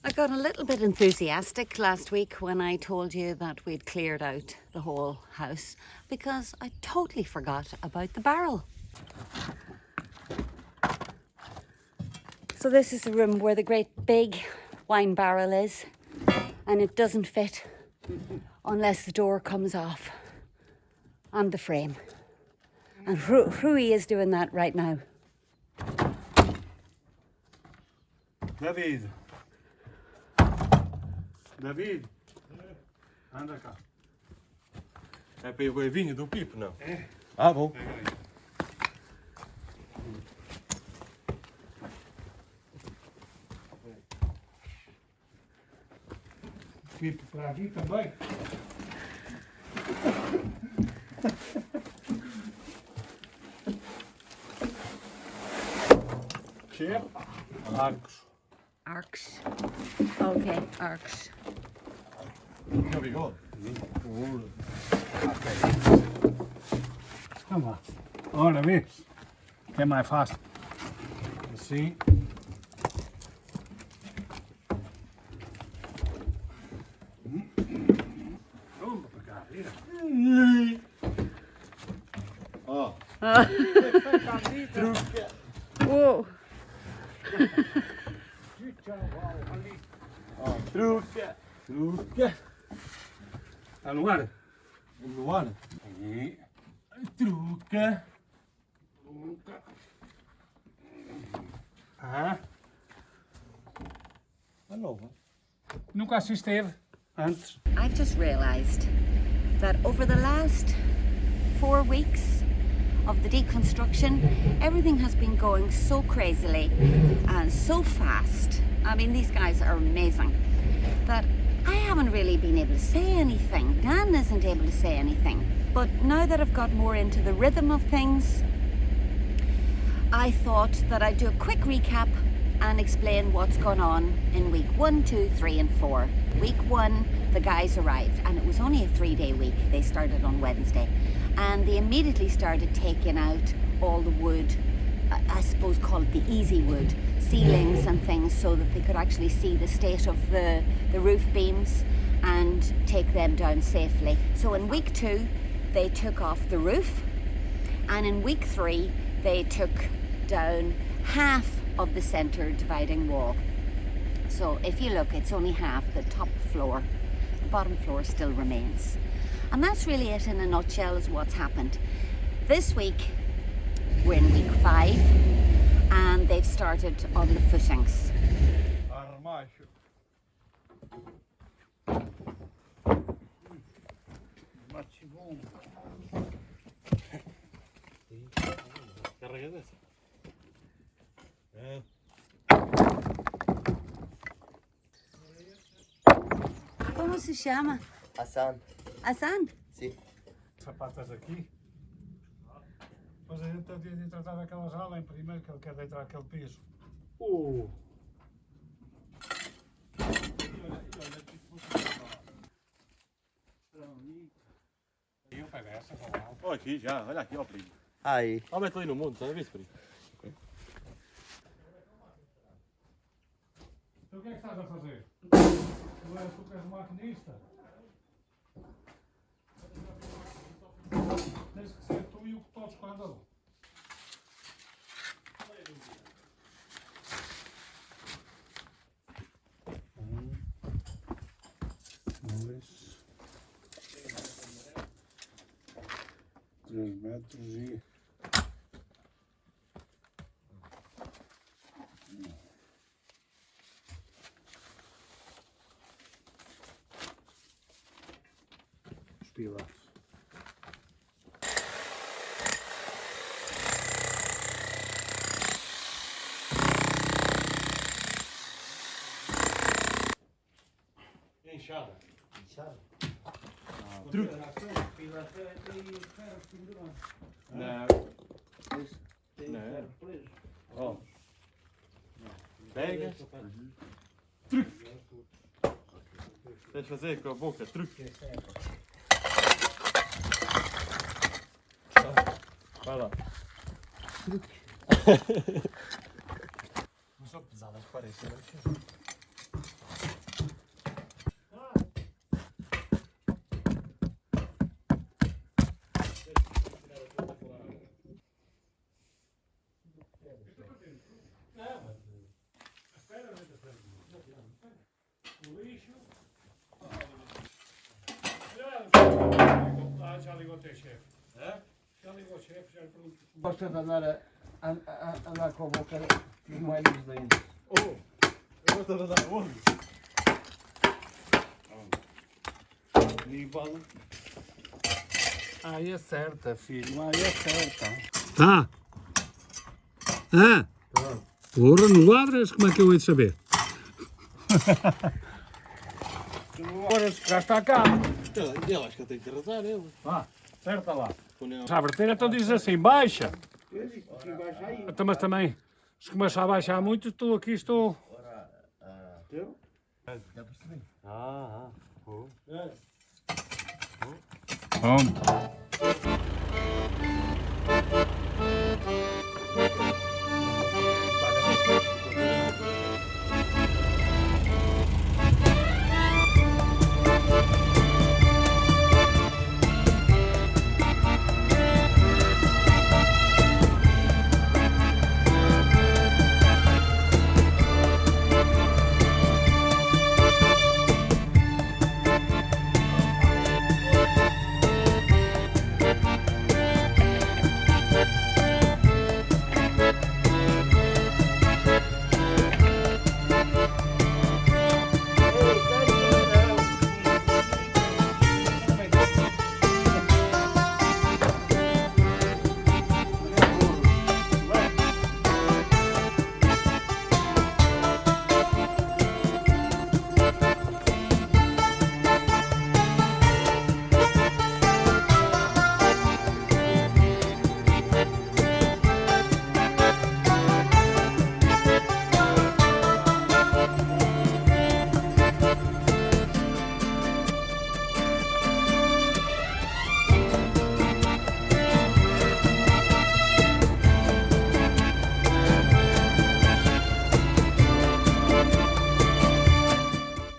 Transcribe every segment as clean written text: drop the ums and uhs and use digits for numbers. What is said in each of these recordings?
I got a little bit enthusiastic last week when I told you that we'd cleared out the whole house because I totally forgot about the barrel. So this is the room where the great big wine barrel is, and it doesn't fit unless the door comes off and the frame. And Rui is doing that right now. David. David. Anda cá. É para eu vinho do pipo, não? É. Ah, bom. Pipo para aqui também. Chip. Arcos. Arcs. Okay, arcs. Here we go. Vamos lá. Ora, vê. Que é mais fácil. Assim. Vamos para cá, vira. Ó. Whoa. Ó. Truque. Truque. Está no ar? No ar. Aí. Truque. Ah, É novo. nunca assim esteve antes. I've just realised that over the last 4 weeks of the deconstruction, everything has been going so crazily and so fast. I mean, these guys are amazing, that I haven't really been able to say anything. Dan isn't able to say anything. But now that I've got more into the rhythm of things, I thought that I'd do a quick recap and explain what's gone on in week 1, 2, 3 and 4. Week 1, the guys arrived, and it was only a 3-day week. They started on Wednesday, and they immediately started taking out all the wood, I suppose call it the easy wood, ceilings and things, so that they could actually see the state of the roof beams and take them down safely. So in week 2, they took off the roof, and in week 3, they took down half of the centre dividing wall. So if you look, it's only half. The top floor, the bottom floor still remains. And that's really it in a nutshell, is what's happened. This week, we're in week 5, and they've started on the footings. Armacho. Carrega dessa. É. Como se chama? Hassan, Hassan? sim. Sapatas aqui. Depois a gente tem de tratar daquelas alas primeiro, que ele quer deitar aquele piso. Eu pego essa, vou lá. Olha aqui já, olha aqui, ó primo. Aí. Ó, mete ali no mundo, estás a ver, primo? Então o que é que estás a fazer? Tu és maquinista? Tens que ser tu e o que todos com andam. Dois, 3 metros e... Os pilares. Enxada. Inchado. Truque. Não. Não. Ó. Pega. Truque. Tens de fazer com a boca. Truque. Vai lá. Não são pesadas, parece. Já ligou o teu chefe. Já ligou o chefe, já lhe pergunto. Gosta de andar com a boca nos meios dos dentes. Oh, eu gosto de andar onde? Igual. Aí acerta, filho, aí acerta. Tá. Ah. Porra, não ladras? Como é que eu hei de saber? Agora já está cá. Eu acho que eu tenho que arrasar ele. Vá, acerta lá. Se a verter, então diz assim, baixa. Então, mas também, se começa a baixar muito, estou aqui, estou... Já percebi. Pronto.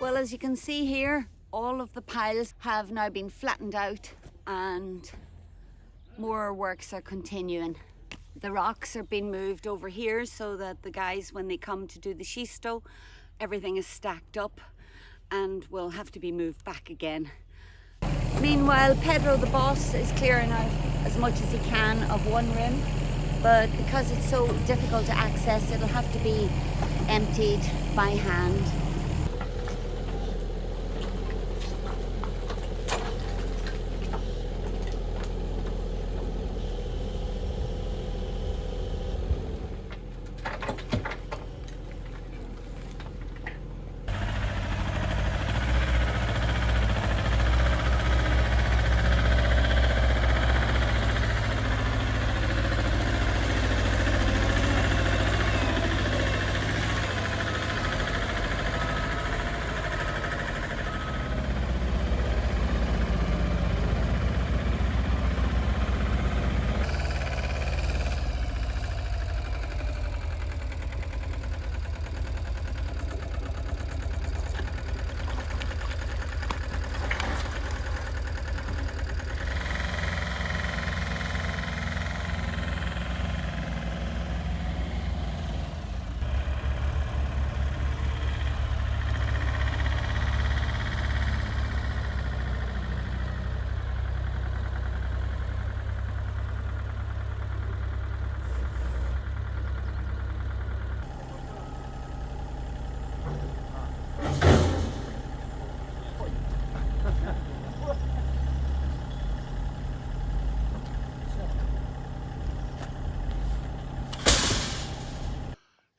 Well, as you can see here, all of the piles have now been flattened out and more works are continuing. The rocks are being moved over here so that the guys, when they come to do the schisto, everything is stacked up and will have to be moved back again. Meanwhile, Pedro the boss is clearing out as much as he can of one room, but because it's so difficult to access, it'll have to be emptied by hand.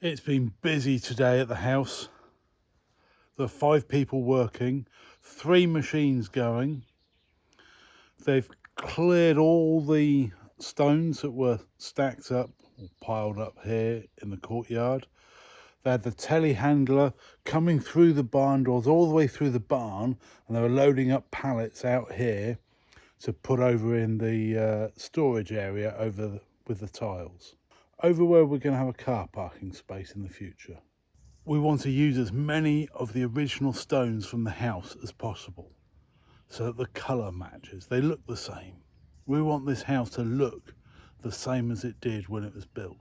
It's been busy today at the house. There are 5 people working, 3 machines going. They've cleared all the stones that were stacked up or piled up here in the courtyard. They had the telehandler coming through the barn doors all the way through the barn, and they were loading up pallets out here to put over in the storage area with the tiles. Over where we're going to have a car parking space in the future. We want to use as many of the original stones from the house as possible so that the colour matches. They look the same. We want this house to look the same as it did when it was built.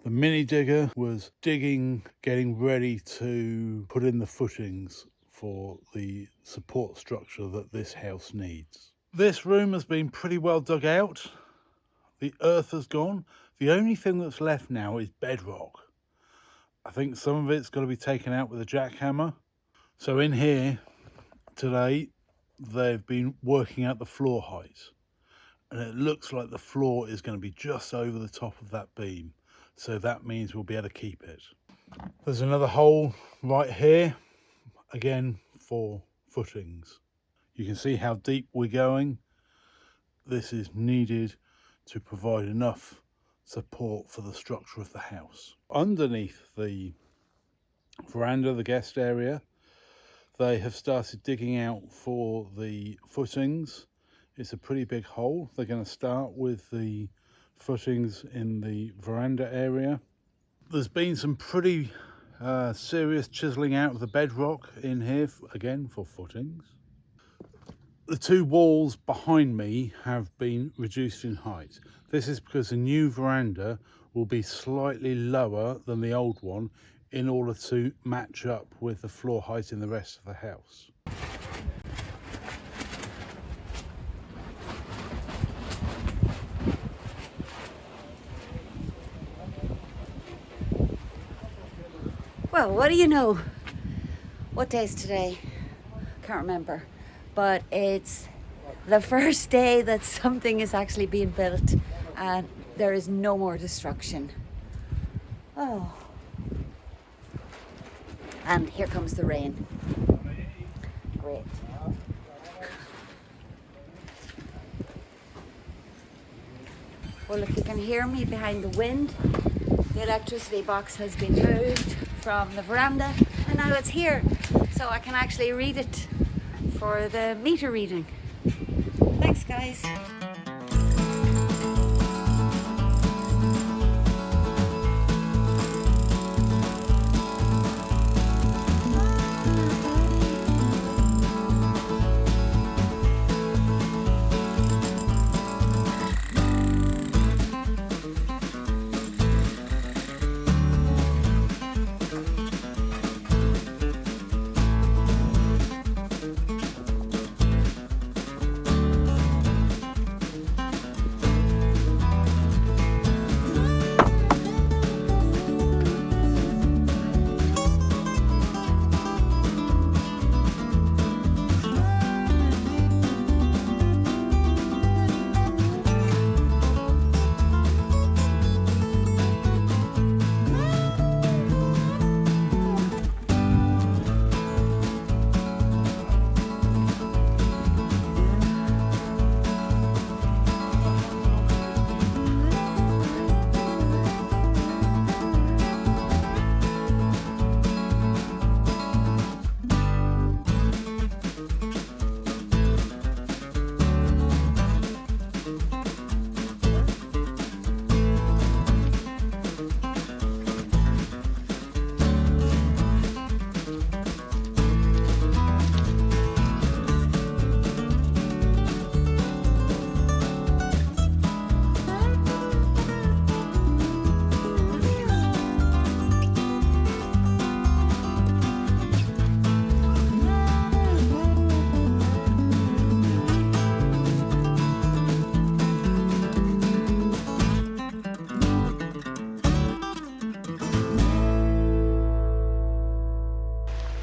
The mini digger was digging, getting ready to put in the footings for the support structure that this house needs. This room has been pretty well dug out. The earth has gone. The only thing that's left now is bedrock. I think some of it's got to be taken out with a jackhammer. So in here today, they've been working out the floor height. And it looks like the floor is going to be just over the top of that beam. So that means we'll be able to keep it. There's another hole right here, again for footings. You can see how deep we're going. This is needed to provide enough support for the structure of the house. Underneath the veranda, the guest area, they have started digging out for the footings. It's a pretty big hole. They're going to start with the footings in the veranda area. There's been some pretty serious chiseling out of the bedrock in here, again for footings. The two walls behind me have been reduced in height. This is because the new veranda will be slightly lower than the old one in order to match up with the floor height in the rest of the house. Well, what do you know? What day is today? Can't remember. But it's the first day that something is actually being built and there is no more destruction. Oh. And here comes the rain. Great. Well, if you can hear me behind the wind, the electricity box has been moved from the veranda and now it's here. So I can actually read it for the meter reading. Thanks, guys.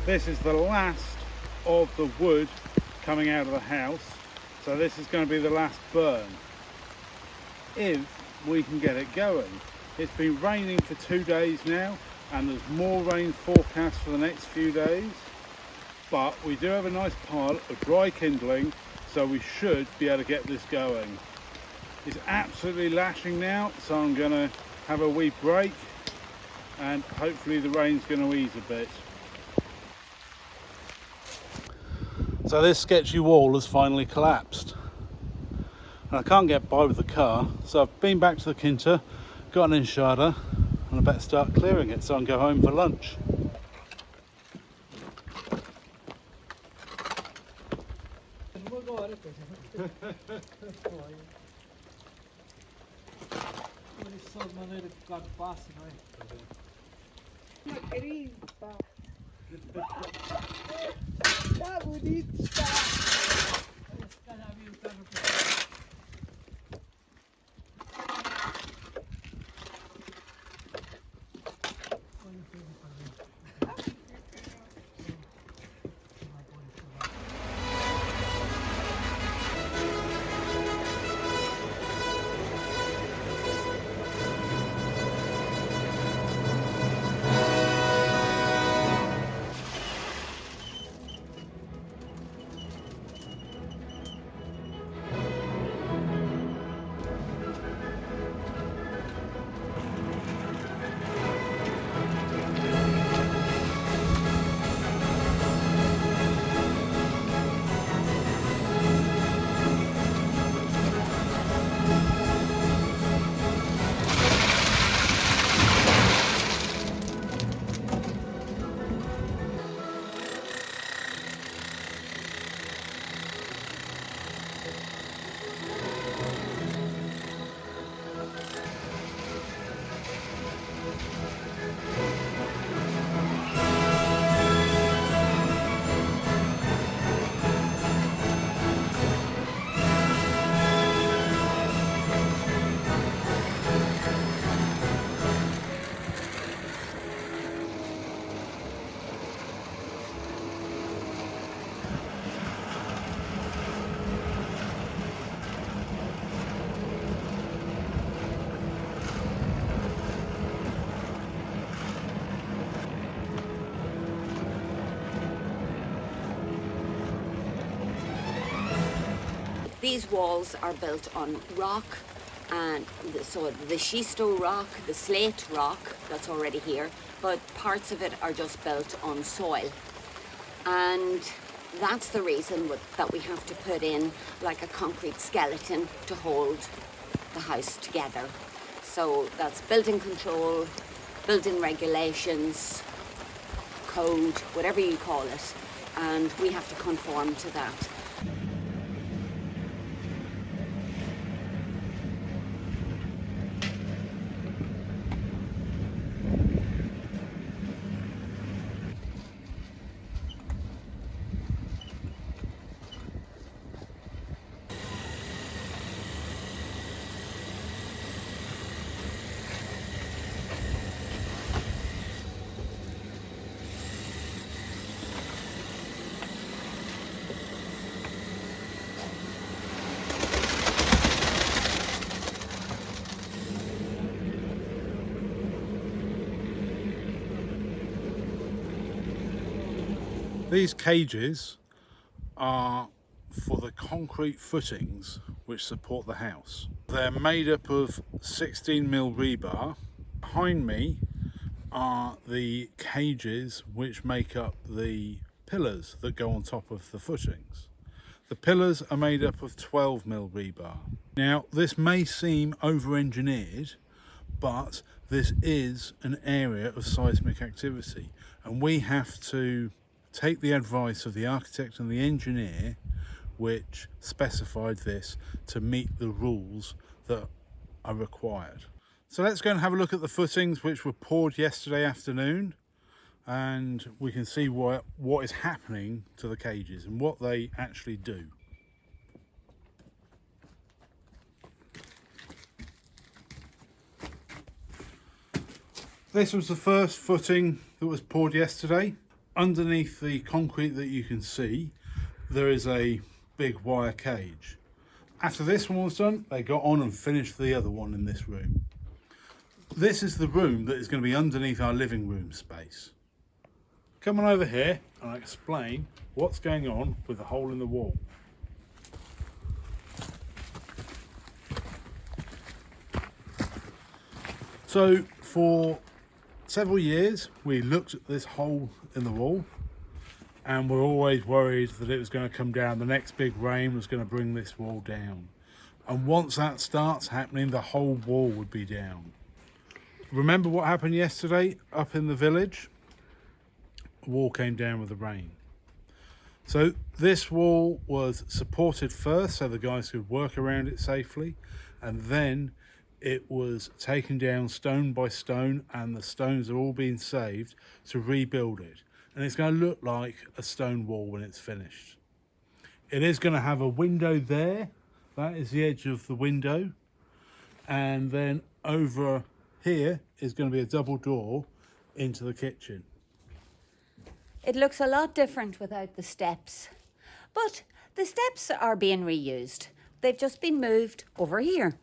This is the last of the wood coming out of the house, so this is going to be the last burn, if we can get it going. It's been raining for 2 days now, and there's more rain forecast for the next few days, but we do have a nice pile of dry kindling, so we should be able to get this going. It's absolutely lashing now, so I'm going to have a wee break, and hopefully the rain's going to ease a bit. So this sketchy wall has finally collapsed. And I can't get by with the car, so I've been back to the quinta, got an enchilada, and I better start clearing it so I can go home for lunch. These walls are built on rock, and so the schisto rock, the slate rock that's already here, but parts of it are just built on soil. And that's the reason that we have to put in like a concrete skeleton to hold the house together. So that's building control, building regulations, code, whatever you call it, and we have to conform to that. These cages are for the concrete footings which support the house. They're made up of 16mm rebar. Behind me are the cages which make up the pillars that go on top of the footings. The pillars are made up of 12mm rebar. Now, this may seem over-engineered, but this is an area of seismic activity, and we have to take the advice of the architect and the engineer which specified this to meet the rules that are required. So let's go and have a look at the footings which were poured yesterday afternoon, and we can see what is happening to the cages and what they actually do. This was the first footing that was poured yesterday. Underneath the concrete that you can see, there is a big wire cage. After this one was done, they got on and finished the other one in this room. This is the room that is going to be underneath our living room space. Come on over here and I'll explain what's going on with the hole in the wall. So for several years we looked at this hole in the wall and we're always worried that it was going to come down. The next big rain was going to bring this wall down, and once that starts happening, the whole wall would be down. Remember what happened yesterday up in the village? The wall came down with the rain. So this wall was supported first so the guys could work around it safely, and then it was taken down stone by stone, and the stones are all being saved to rebuild it. And it's going to look like a stone wall when it's finished. It is going to have a window there. That is the edge of the window. And then over here is going to be a double door into the kitchen. It looks a lot different without the steps, but the steps are being reused. They've just been moved over here.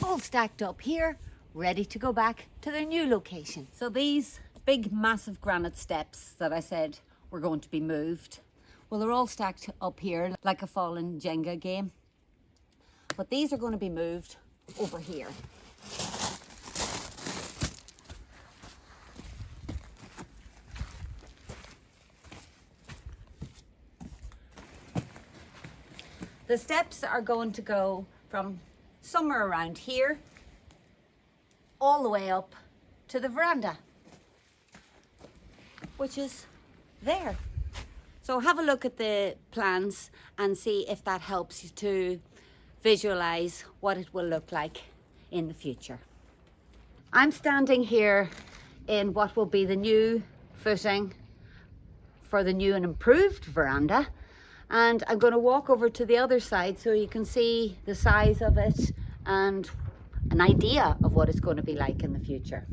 All stacked up here, ready to go back to their new location. So these big massive granite steps that I said were going to be moved, well, they're all stacked up here like a fallen Jenga game, but these are going to be moved over here. The steps are going to go from somewhere around here all the way up to the veranda, which is there. So have a look at the plans and see if that helps you to visualize what it will look like in the future. I'm standing here in what will be the new footing for the new and improved veranda, and I'm going to walk over to the other side so you can see the size of it and an idea of what it's going to be like in the future.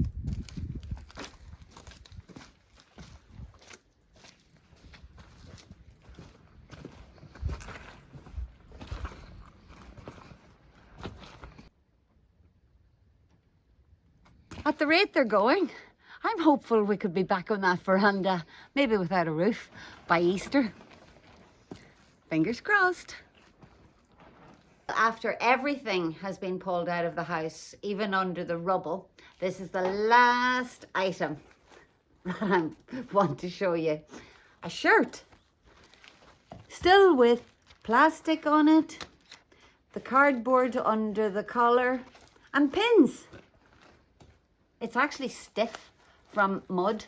At the rate they're going, I'm hopeful we could be back on that veranda, maybe without a roof, by Easter. Fingers crossed. After everything has been pulled out of the house, even under the rubble, this is the last item that I want to show you. A shirt, still with plastic on it, the cardboard under the collar, and pins. It's actually stiff from mud,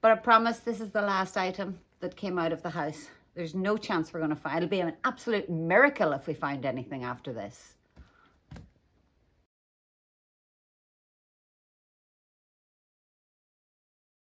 but I promise this is the last item that came out of the house. There's no chance we're going to find. It'll be an absolute miracle if we find anything after this.